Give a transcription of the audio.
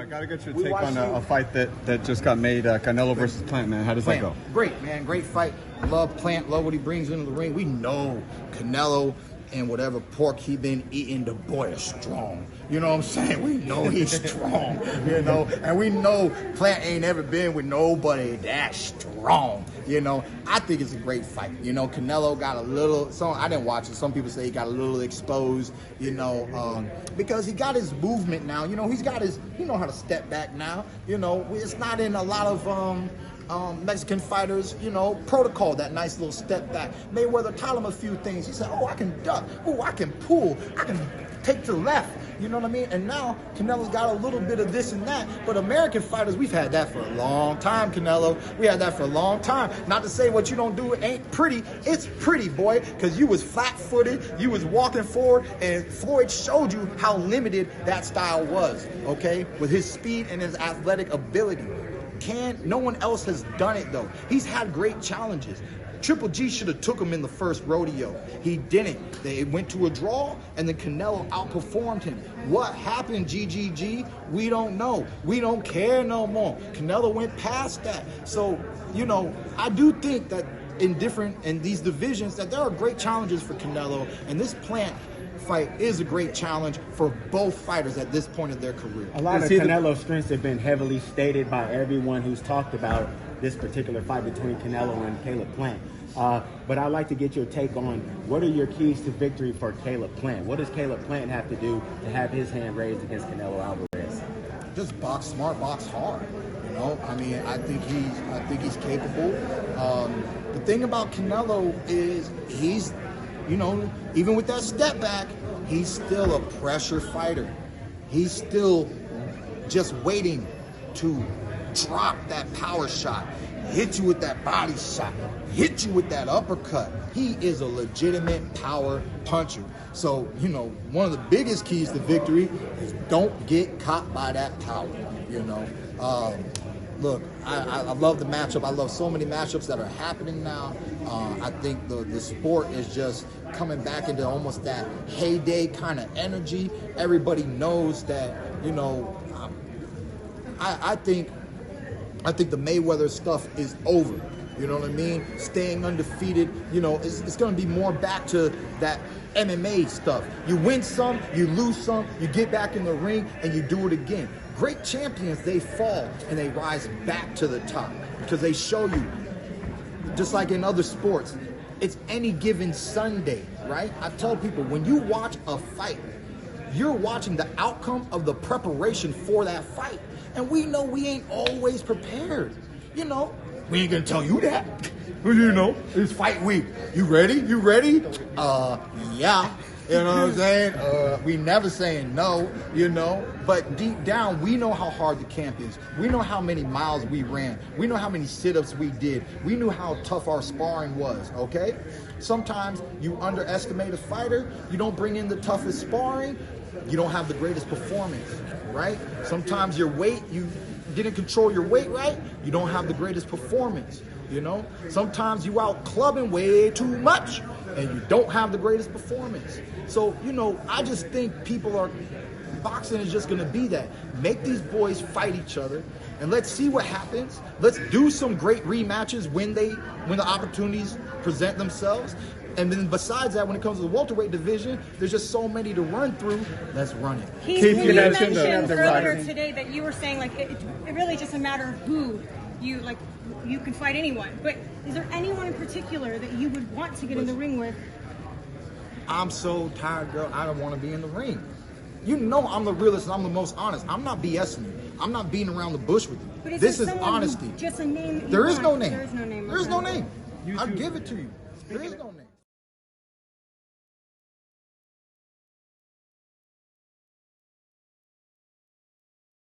Gotta get your take on a fight that just got made, Canelo versus Plant, man. How does that go? Great, man. Great fight. Love Plant. Love what he brings into the ring. We know Canelo and whatever pork he been eating, the boy is strong. You know what I'm saying? We know he's strong, you know? And we know Plant ain't ever been with nobody that strong, you know? I think it's a great fight. You know, Canelo got a little, I didn't watch it. Some people say he got a little exposed, you know, because he got his movement now. You know, he's got his, he know how to step back now. You know, it's not in a lot of, Mexican fighters, you know, protocol, that nice little step back. Mayweather taught him a few things. He said, oh, I can duck. Oh, I can pull. I can take to the left. You know what I mean? And now Canelo's got a little bit of this and that. But American fighters, we've had that for a long time, Canelo. We had that for a long time. Not to say what you don't do ain't pretty. It's pretty, boy, because you was flat-footed, you was walking forward, and Floyd showed you how limited that style was, okay? With his speed and his athletic ability. No one else has done it though. He's had great challenges. Triple G should have took him in the first rodeo. He didn't. They went to a draw, and then Canelo outperformed him. What happened, GGG? We don't know. We don't care no more. Canelo went past that. So, you know, I do think that in these divisions that there are great challenges for Canelo, and this Plant fight is a great challenge for both fighters at this point of their career. A lot of Canelo's strengths have been heavily stated by everyone who's talked about this particular fight between Canelo and Caleb Plant. But I'd like to get your take on what are your keys to victory for Caleb Plant? What does Caleb Plant have to do to have his hand raised against Canelo Alvarez? Just box smart, box hard. You know, I mean, I think he's capable. The thing about Canelo is he's, you know, even with that step back, he's still a pressure fighter. He's still just waiting to drop that power shot, hit you with that body shot, hit you with that uppercut. He is a legitimate power puncher. So, you know, one of the biggest keys to victory is don't get caught by that power, you know. Look, I love the matchup. I love so many matchups that are happening now. I think the sport is just coming back into almost that heyday kind of energy. Everybody knows that, you know, I think the Mayweather stuff is over. You know what I mean? Staying undefeated, you know, it's going to be more back to that MMA stuff. You win some, you lose some, you get back in the ring, and you do it again. Great champions, they fall and they rise back to the top because they show you, just like in other sports, it's any given Sunday, right? I tell people, when you watch a fight, you're watching the outcome of the preparation for that fight. And we know we ain't always prepared. You know, we ain't gonna tell you that. You know, it's fight week. You ready? You ready? Yeah. You know what I'm saying? We never saying no, you know, but deep down, we know how hard the camp is. We know how many miles we ran. We know how many sit-ups we did. We knew how tough our sparring was, okay? Sometimes you underestimate a fighter. You don't bring in the toughest sparring. You don't have the greatest performance, right? Sometimes your weight, you didn't control your weight right. You don't have the greatest performance, you know? Sometimes you out clubbing way too much and you don't have the greatest performance. So, you know, I just think boxing is just gonna be that. Make these boys fight each other and let's see what happens. Let's do some great rematches when the opportunities present themselves. And then besides that, when it comes to the welterweight division, there's just so many to run through. Let's run it. You mentioned earlier today that you were saying like it really just a matter of who you can fight anyone. But is there anyone in particular that you would want to get in the ring with? I'm so tired, girl. I don't want to be in the ring. You know I'm the realest and I'm the most honest. I'm not BSing you. I'm not beating around the bush with you. But this is honesty. Just a name. There is no name. There is no name. There is no name. I'll give it to you. There is no name.